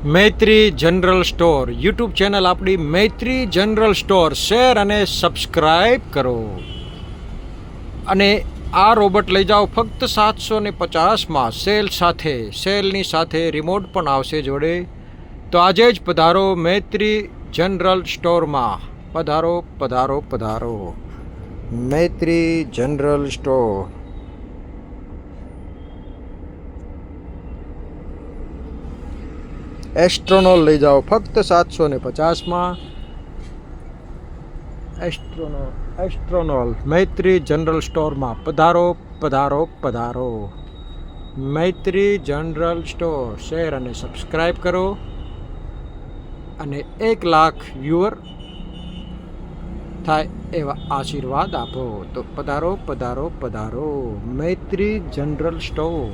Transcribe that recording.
મૈત્રી general store YouTube channel આપણી મૈત્રી general store share અને subscribe કરો અને આ રોબોટ લઈ જાઓ ફક્ત 750માં સેલની સાથે રિમોટ પણ આવશે જોડે. તો આજે જ પધારો મૈત્રી જનરલ સ્ટોરમાં. પધારો પધારો પધારો મૈત્રી જનરલ સ્ટોર. એસ્ટ્રોનોલ લઈ જાઓ ફક્ત 750માં. એસ્ટ્રોનોલ મૈત્રી જનરલ સ્ટોરમાં પધારો પધારો પધારો. મૈત્રી જનરલ સ્ટોર શેર અને સબસ્ક્રાઈબ કરો અને 1 લાખ વ્યુઅર થાય એવા આશીર્વાદ આપો. તો પધારો પધારો પધારો મૈત્રી જનરલ સ્ટોર.